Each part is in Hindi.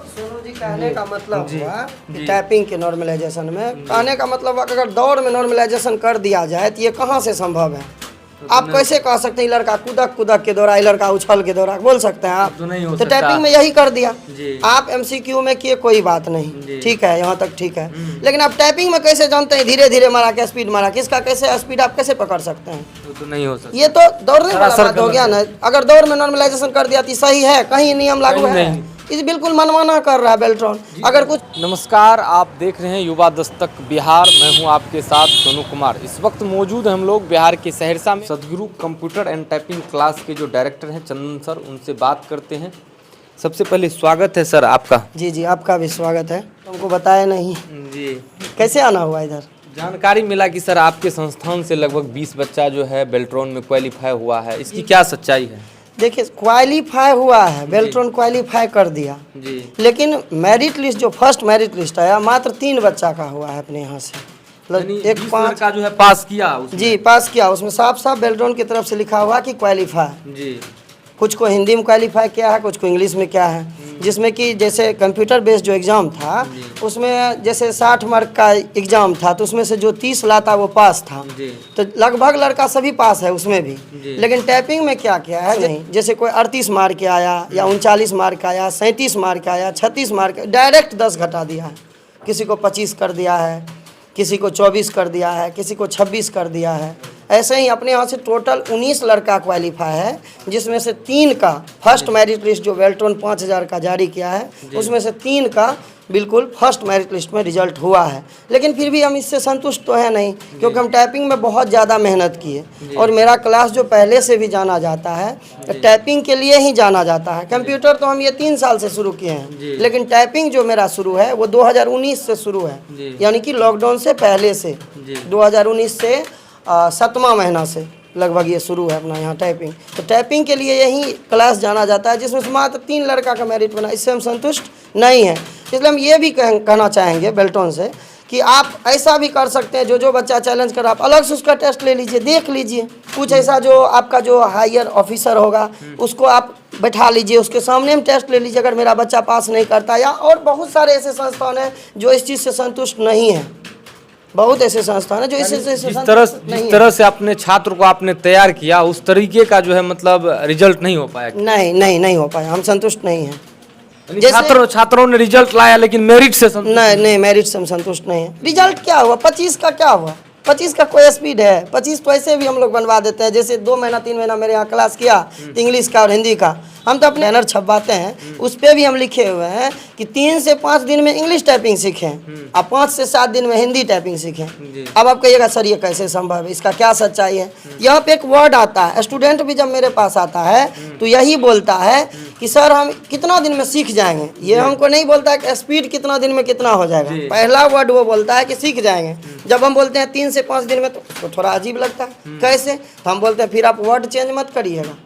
सोनू जी कहने का मतलब हुआ कि टाइपिंग के नॉर्मलाइजेशन में कहने का मतलब हुआ कि अगर दौड़ में नॉर्मलाइजेशन कर दिया जाए तो ये कहाँ से संभव है। आप कैसे कह सकते हैं लड़का कूदक कूदक के दौड़ा, लड़का उछल के दौड़ा, बोल सकते हैं आप? तो टाइपिंग में यही कर दिया। आप एमसीक्यू में किए कोई बात नहीं, ठीक है, यहाँ तक ठीक है। लेकिन आप टाइपिंग में कैसे जानते हैं धीरे धीरे मारा क्या स्पीड मारा, किसका कैसे स्पीड आप कैसे पकड़ सकते हैं? तो नहीं हो सकता। ये तो दौड़ने वाला बात हो गया ना। अगर दौड़ में नॉर्मलाइजेशन कर दिया तो सही है, कहीं नियम लागू है? इस बिल्कुल मनमाना कर रहा है बेल्ट्रॉन। अगर कुछ नमस्कार, आप देख रहे हैं युवा दस्तक बिहार। मैं हूं आपके साथ सोनू कुमार। इस वक्त मौजूद हैं हम लोग बिहार के सहरसा में। सदगुरु कंप्यूटर एंड टाइपिंग क्लास के जो डायरेक्टर हैं चंदन सर, उनसे बात करते हैं। सबसे पहले स्वागत है सर आपका। जी जी, आपका भी स्वागत है। तुमको बताया नहीं जी, कैसे आना हुआ इधर? जानकारी मिला कि सर आपके संस्थान से लगभग 20 बच्चा जो है बेल्ट्रॉन में क्वालिफाई हुआ है, इसकी क्या सच्चाई है? देखिए, क्वालिफाई हुआ है, बेल्ट्रॉन क्वालिफाई कर दिया जी, लेकिन मेरिट लिस्ट जो फर्स्ट मेरिट लिस्ट आया मात्र 3 बच्चा का हुआ है अपने यहाँ से। मतलब एक 5 का जो है पास किया उसमें। जी पास किया, उसमें साफ साफ बेल्ट्रॉन की तरफ से लिखा हुआ कि क्वालिफाई। जी, कुछ को हिंदी में क्वालिफाई किया है, कुछ को इंग्लिश में क्या है। जिसमें कि जैसे कंप्यूटर बेस्ड जो एग्ज़ाम था उसमें जैसे 60 मार्क का एग्ज़ाम था तो उसमें से जो 30 लाता वो पास था। तो लगभग लड़का सभी पास है उसमें भी। लेकिन टाइपिंग में क्या किया है नहीं, जैसे कोई 38 मार्क के आया या 39 मार्क का आया, 37 मार्क का आया, 36 मार्क, डायरेक्ट 10 घटा दिया है। किसी को 25 कर दिया है, किसी को 24 कर दिया है, किसी को 26 कर दिया है। ऐसे ही अपने यहाँ से टोटल 19 लड़का क्वालिफाई है, जिसमें से 3 का फर्स्ट मेरिट लिस्ट जो बेल्ट्रॉन 5000 का जारी किया है उसमें से 3 का बिल्कुल फर्स्ट मेरिट लिस्ट में रिजल्ट हुआ है। लेकिन फिर भी हम इससे संतुष्ट तो है नहीं, क्योंकि हम टाइपिंग में बहुत ज़्यादा मेहनत किए और मेरा क्लास जो पहले से भी जाना जाता है टाइपिंग के लिए ही जाना जाता है। कंप्यूटर तो हम ये 3 साल से शुरू किए हैं, लेकिन टाइपिंग जो मेरा शुरू है वो 2019 से शुरू है, यानी कि लॉकडाउन से पहले से 2019 से 7वां महीना से लगभग ये शुरू है अपना यहाँ टाइपिंग। तो टाइपिंग के लिए यही क्लास जाना जाता है, जिसमें मात्र 3 लड़का का मेरिट बना। इससे हम संतुष्ट नहीं हैं। इसलिए हम ये भी कहना चाहेंगे बेल्ट्रॉन से कि आप ऐसा भी कर सकते हैं, जो बच्चा चैलेंज कर आप अलग से उसका टेस्ट ले लीजिए, देख लीजिए। कुछ ऐसा जो आपका जो हायर ऑफिसर होगा उसको आप बैठा लीजिए, उसके सामने हम टेस्ट ले लीजिए अगर मेरा बच्चा पास नहीं करता। या और बहुत सारे ऐसे संस्थान हैं जो इस चीज़ से संतुष्ट नहीं है। बहुत ऐसे संस्थान है जो जिस तरह से अपने छात्र को आपने तैयार किया उस तरीके का जो है मतलब रिजल्ट नहीं हो पाया। नहीं हो पाया, हम संतुष्ट नहीं हैं। छात्रों ने रिजल्ट लाया लेकिन मेरिट से नहीं, मेरिट से हम संतुष्ट नहीं है। रिजल्ट क्या हुआ? 25 का क्या हुआ? 25 का कोई स्पीड है? 25 तो ऐसे भी हम लोग बनवा देते हैं। जैसे 2 महीना 3 महीना मेरे यहाँ क्लास किया इंग्लिश का और हिंदी का, हम तो अपने बैनर छपवाते हैं, उस पर भी हम लिखे हुए हैं कि 3 से 5 दिन में इंग्लिश टाइपिंग सीखें और 5 से 7 दिन में हिंदी टाइपिंग सीखें। अब आप कहिएगा सर ये कैसे संभव है, इसका क्या सच्चाई है? यहाँ पे एक वर्ड आता है, स्टूडेंट भी जब मेरे पास आता है तो यही बोलता है कि सर हम कितना दिन में सीख जाएंगे। ये हमको नहीं बोलता है कि स्पीड कितना दिन में कितना हो जाएगा। पहला वर्ड वो बोलता है कि सीख जाएंगे। जब हम बोलते हैं 3 से 5 दिन में तो थोड़ा अजीब लगता है, कैसे? तो हम बोलते हैं फिर आप वर्ड चेंज मत करिएगा।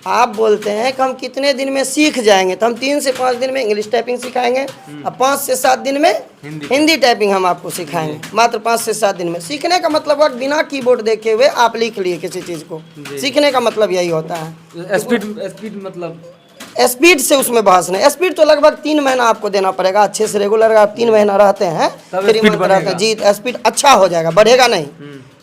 आप बोलते हैं कि हम कितने दिन में सीख जाएंगे, तो हम 3 से 5 दिन में इंग्लिश टाइपिंग सिखाएंगे और 5 से 7 दिन में हिंदी टाइपिंग हम आपको सिखाएंगे। मात्र 5 से 7 दिन में। सीखने का मतलब है बिना कीबोर्ड देखे हुए आप लिख लिए किसी चीज़ को, सीखने का मतलब यही होता है। स्पीड मतलब स्पीड से उसमें बहस नहीं। स्पीड तो लगभग 3 महीना आपको देना पड़ेगा अच्छे से, रेगुलर आप 3 महीना रहते हैं फिर जी स्पीड अच्छा हो जाएगा, बढ़ेगा नहीं।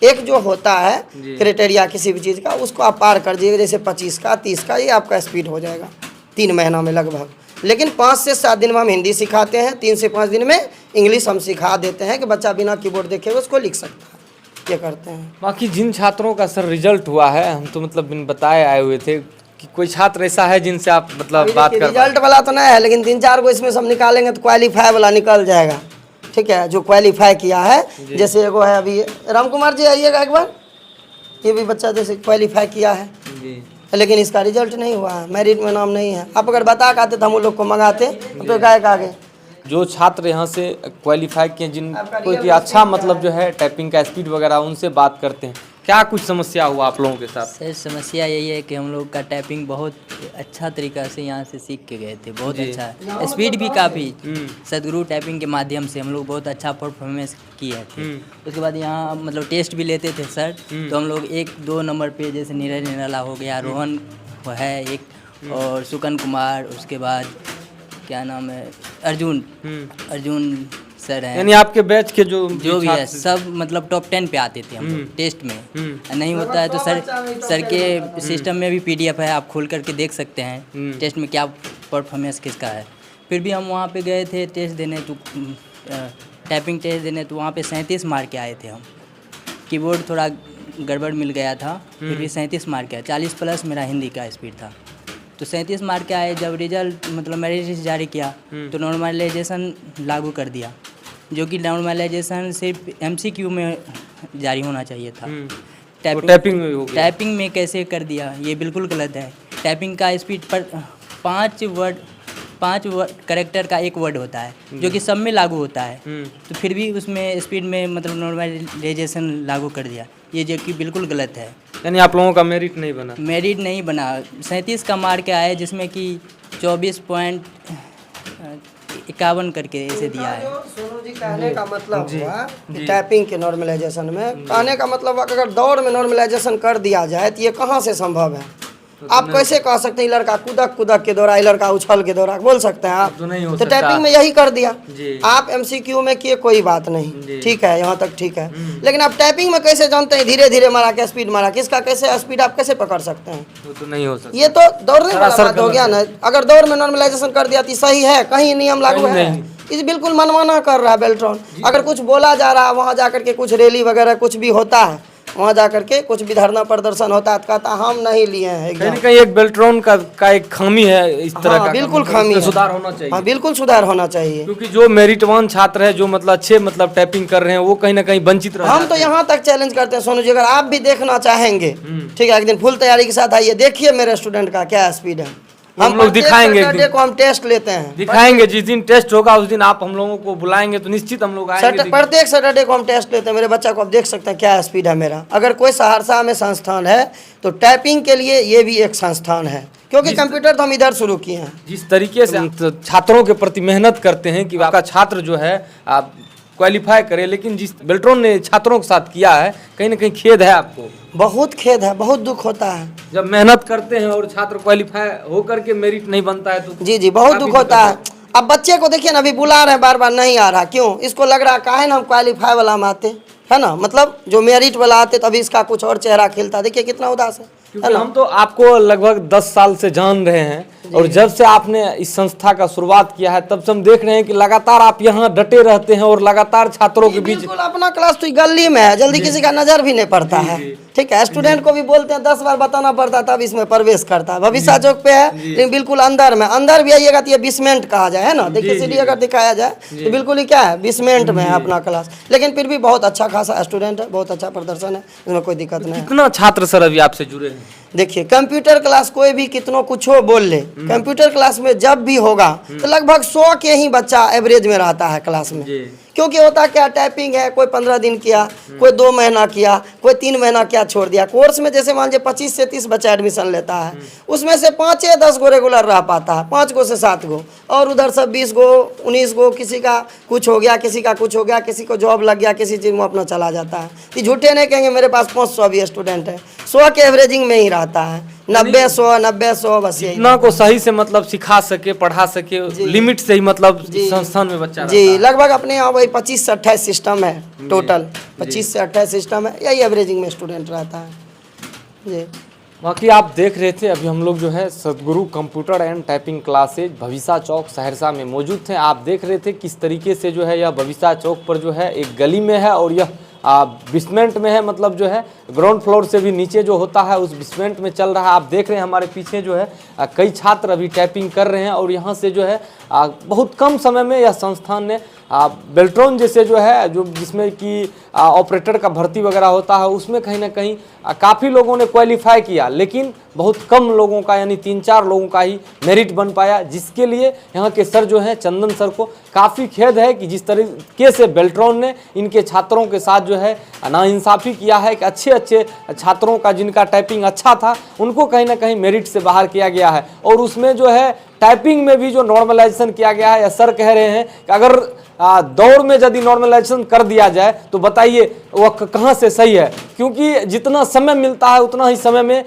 एक जो होता है क्राइटेरिया किसी भी चीज़ का, उसको आप पार कर दीजिएगा, जैसे 25 का 30 का, ये आपका स्पीड हो जाएगा 3 महीना में लगभग। लेकिन 5 से 7 दिन में हम हिंदी सिखाते हैं, 3 से 5 दिन में इंग्लिश हम सिखा देते हैं कि बच्चा बिना कीबोर्ड देखे हुए उसको लिख सकता है। ये करते हैं। बाकी जिन छात्रों का सर रिजल्ट हुआ है, हम तो मतलब बिन बताए आए हुए थे कि कोई छात्र ऐसा है जिनसे आप मतलब बात कर। रिजल्ट वाला तो नहीं है, लेकिन 3-4 को इसमें सब निकालेंगे तो क्वालिफाई वाला निकल जाएगा। ठीक है, जो क्वालिफाई किया है, जैसे एगो है अभी राम कुमार जी, आइएगा एक बार। ये भी बच्चा जैसे क्वालिफाई किया है लेकिन इसका रिजल्ट नहीं हुआ है, मेरिट में नाम नहीं है। आप अगर बता के आते तो हम लोग को मंगाते, तो गाय का आगे। जो छात्र यहाँ से क्वालिफाई किए, जिनको कि अच्छा मतलब जो है टाइपिंग का स्पीड वगैरह, उनसे बात करते हैं। क्या कुछ समस्या हुआ आप लोगों के साथ? सर समस्या यही है कि हम लोग का टाइपिंग बहुत अच्छा तरीका से यहाँ से सीख के गए थे, बहुत अच्छा स्पीड भी काफ़ी। सदगुरु टाइपिंग के माध्यम से हम लोग बहुत अच्छा परफॉर्मेंस किए थे। उसके बाद यहाँ मतलब टेस्ट भी लेते थे सर, तो हम लोग 1-2 नंबर पे जैसे नीरज निराला हो गया, रोहन है एक, और सुकन कुमार, उसके बाद क्या नाम है, अर्जुन अर्जुन सर हैं। यानी आपके बैच के जो भी है सब मतलब टॉप 10 पे आते थे हम लोग टेस्ट में। नहीं होता है तो सर के सिस्टम में भी PDF है, आप खोल करके देख सकते हैं टेस्ट में क्या परफॉर्मेंस किसका है। फिर भी हम वहाँ पे गए थे टेस्ट देने, तो टाइपिंग टेस्ट देने, तो वहाँ पे 37 मार्क के आए थे हम। कीबोर्ड थोड़ा गड़बड़ मिल गया था, फिर भी 37 मार्क के आए। 40 प्लस मेरा हिंदी का स्पीड था, तो 37 मार्क के आए। जब रिजल्ट मतलब मेरिट लिस्ट जारी किया तो नॉर्मलाइजेशन लागू कर दिया, जो कि नॉर्मलाइजेशन सिर्फ MCQ में जारी होना चाहिए था। टाइपिंग में कैसे कर दिया, ये बिल्कुल गलत है। टाइपिंग का स्पीड पर 5 वर्ड करेक्टर का 1 वर्ड होता है, जो कि सब में लागू होता है। तो फिर भी उसमें स्पीड में मतलब नॉर्मलाइजेशन लागू कर दिया, ये जो कि बिल्कुल गलत है। यानी आप लोगों का मेरिट नहीं बना? मेरिट नहीं बना। 37 का मार्क आया, जिसमें कि 24.51 करके ऐसे दिया है। सोनू जी कहने का मतलब हुआ कि टाइपिंग के नॉर्मलाइजेशन में, कहने का मतलब अगर दौड़ में नॉर्मलाइजेशन कर दिया जाए तो ये कहाँ से संभव है? आप कैसे कह सकते हैं लड़का कूदक के दौरा, लड़का उछल के दौरा, बोल सकते हैं आप? तो टाइपिंग में यही कर दिया। आप MCQ में किए कोई बात नहीं, ठीक है, यहाँ तक ठीक है। लेकिन आप टाइपिंग में कैसे जानते हैं धीरे धीरे मारा क्या स्पीड मारा, किसका कैसे स्पीड आप कैसे पकड़ सकते हैं? तो नहीं हो सकता। ये तो दौड़ने वाला बात हो गया ना। अगर दौड़ में नॉर्मलाइजेशन कर दिया तो सही है, कहीं नियम लागू है? इस बिल्कुल मनमाना कर रहा है बेल्ट्रॉन। अगर कुछ बोला जा रहा है, वहाँ जाकर के कुछ रैली वगैरह कुछ भी होता है, वहाँ जाकर के कुछ भी धरना प्रदर्शन होता है, कहता हम नहीं लिए हैं। कहीं एक बेल्ट्रॉन का एक खामी है इस तरह का। बिल्कुल खामी है, सुधार होना चाहिए। हाँ, बिल्कुल सुधार होना चाहिए, क्योंकि जो मेरिटवान छात्र है, जो मतलब अच्छे मतलब टाइपिंग कर रहे हैं, वो कहीं ना कहीं वंचित रह। हम तो यहाँ तक चैलेंज करते हैं सोनू जी, अगर आप भी देखना चाहेंगे, ठीक है, एक दिन फुल तैयारी के साथ आइए, देखिए मेरे स्टूडेंट का क्या स्पीड है। हम लोग दिखाएंगे, को हम टेस्ट लेते हैं, दिखाएंगे। जिस दिन टेस्ट होगा उस दिन आप हम लोगों को बुलाएंगे तो निश्चित हम लोग आएंगे। प्रत्येक सैटरडे को हम टेस्ट लेते हैं। मेरे बच्चा को आप देख सकते हैं क्या स्पीड है मेरा। अगर कोई सहरसा में संस्थान है तो टाइपिंग के लिए ये भी एक संस्थान है, क्योंकि कंप्यूटर तो हम इधर शुरू किए हैं। जिस तरीके से हम छात्रों के प्रति मेहनत करते हैं कि आपका छात्र जो है आप क्वालिफाई करे, लेकिन जिस बेल्ट्रॉन ने छात्रों के साथ किया है, कहीं ना कहीं खेद है आपको? बहुत खेद है, बहुत दुख होता है जब मेहनत करते हैं और छात्र क्वालिफाई होकर के मेरिट नहीं बनता है तो। जी बहुत दुख होता है। अब बच्चे को देखिए ना, अभी बुला रहे हैं बार बार, नहीं आ रहा, क्यों? इसको लग रहा काहे ना हम क्वालिफाई वाला में आते, है ना, मतलब जो मेरिट वाला आते तो अभी इसका कुछ और चेहरा खिलता। देखिए कितना उदास है। क्योंकि हम तो आपको लगभग 10 साल से जान रहे हैं, और जब से आपने इस संस्था का शुरुआत किया है तब से हम देख रहे हैं कि लगातार आप यहाँ डटे रहते हैं और लगातार छात्रों के बीच। बिल्कुल, अपना क्लास तो गली में है, जल्दी किसी का नजर भी नहीं पड़ता है, ठीक है। स्टूडेंट को भी बोलते हैं 10 बार बताना पड़ता है तब इसमें प्रवेश करता है। भविष्य चौक पे है, लेकिन बिल्कुल अंदर में, अंदर भी आइएगा तो ये बेसमेंट कहा जाए, है ना। देखिए सीढ़ी अगर दिखाया जाए तो बिल्कुल ही क्या है, बेसमेंट में है अपना क्लास। लेकिन फिर भी बहुत अच्छा खासा स्टूडेंट है, बहुत अच्छा प्रदर्शन है, इसमें कोई दिक्कत नहीं है। कितना छात्र सर अभी आपसे जुड़े हैं? देखिए कंप्यूटर क्लास कोई भी कितनों कुछ हो बोल ले, कंप्यूटर क्लास में जब भी होगा तो लगभग 100 के ही बच्चा एवरेज में रहता है क्लास में। क्योंकि होता क्या, टाइपिंग है, कोई 15 दिन किया, कोई 2 महीना किया, कोई 3 महीना क्या छोड़ दिया। कोर्स में जैसे मान लीजिए 25 से 30 बच्चा एडमिशन लेता है, उसमें से 5 या 10 गो रेगुलर रह पाता है, 5 गो से 7 गो, और उधर सब 20 गो 19 गो, किसी का कुछ हो गया, किसी का कुछ हो गया, किसी को जॉब लग गया, किसी चीज़ में अपना चला जाता है। ये झूठे नहीं कहेंगे मेरे पास 500 भी स्टूडेंट है, 100 के एवरेजिंग में ही रहता है, 90-100 बस यही। इतना को सही से मतलब सिखा सके, पढ़ा सके, लिमिट से ही मतलब संस्थान में बच्चा जी लगभग अपने यहाँ वही 25 से 28 सिस्टम है टोटल, 25 से 28 सिस्टम है, यही एवरेजिंग में स्टूडेंट रहता है जी। बाकी आप देख रहे थे अभी हम लोग जो है सदगुरु कंप्यूटर एंड टाइपिंग क्लासेज भविष्य चौक सहरसा में मौजूद थे। आप देख रहे थे किस तरीके से जो है यह भविष्य चौक पर जो है एक गली में है, और यह बेसमेंट में है, मतलब जो है ग्राउंड फ्लोर से भी नीचे जो होता है उस बेसमेंट में चल रहा है। आप देख रहे हैं हमारे पीछे जो है कई छात्र अभी टाइपिंग कर रहे हैं, और यहाँ से जो है बहुत कम समय में यह संस्थान ने बेल्ट्रॉन जैसे जो है जो जिसमें कि ऑपरेटर का भर्ती वगैरह होता है उसमें कहीं ना कहीं काफ़ी लोगों ने क्वालिफाई किया, लेकिन बहुत कम लोगों का यानी 3-4 लोगों का ही मेरिट बन पाया, जिसके लिए यहाँ के सर जो हैं चंदन सर को काफ़ी खेद है कि जिस तरीके से बेल्ट्रॉन ने इनके छात्रों के साथ जो है नाइंसाफ़ी किया है कि अच्छे अच्छे छात्रों का जिनका टाइपिंग अच्छा था उनको कहीं ना कहीं मेरिट से बाहर किया गया है। और उसमें जो है टाइपिंग में भी जो नॉर्मलाइजेशन किया गया है, या सर कह रहे हैं कि अगर दौड़ में यदि नॉर्मलाइजेशन कर दिया जाए तो बताइए वह कहाँ से सही है, क्योंकि जितना समय मिलता है उतना ही समय में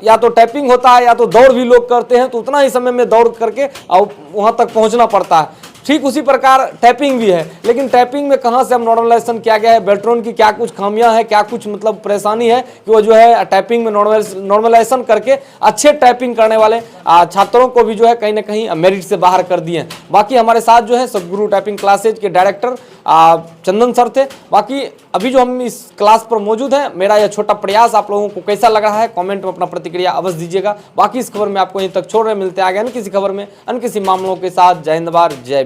या तो टैपिंग होता है या तो दौड़ भी लोग करते हैं, तो उतना ही समय में दौड़ करके और वहाँ तक पहुँचना पड़ता है। ठीक उसी प्रकार टैपिंग भी है, लेकिन टैपिंग में कहाँ से अब नॉर्मलाइजेशन किया गया है, बेल्ट्रॉन की क्या कुछ खामियां है, क्या कुछ मतलब परेशानी है कि वो जो है टैपिंग में नॉर्मलाइजेशन करके अच्छे टैपिंग करने वाले छात्रों को भी जो है कहीं ना कहीं मेरिट से बाहर कर दिए हैं। बाकी हमारे साथ जो है सदगुरु टाइपिंग क्लासेज के डायरेक्टर चंदन सर थे। बाकी अभी जो हम इस क्लास पर मौजूद हैं, मेरा यह छोटा प्रयास आप लोगों को कैसा लग रहा है कमेंट में अपना प्रतिक्रिया अवश्य दीजिएगा। बाकी इस खबर में आपको यहीं तक छोड़ रहे, मिलते हैं आगे अन्य किसी खबर में अन्य किसी मामलों के साथ। जय हिंद, जय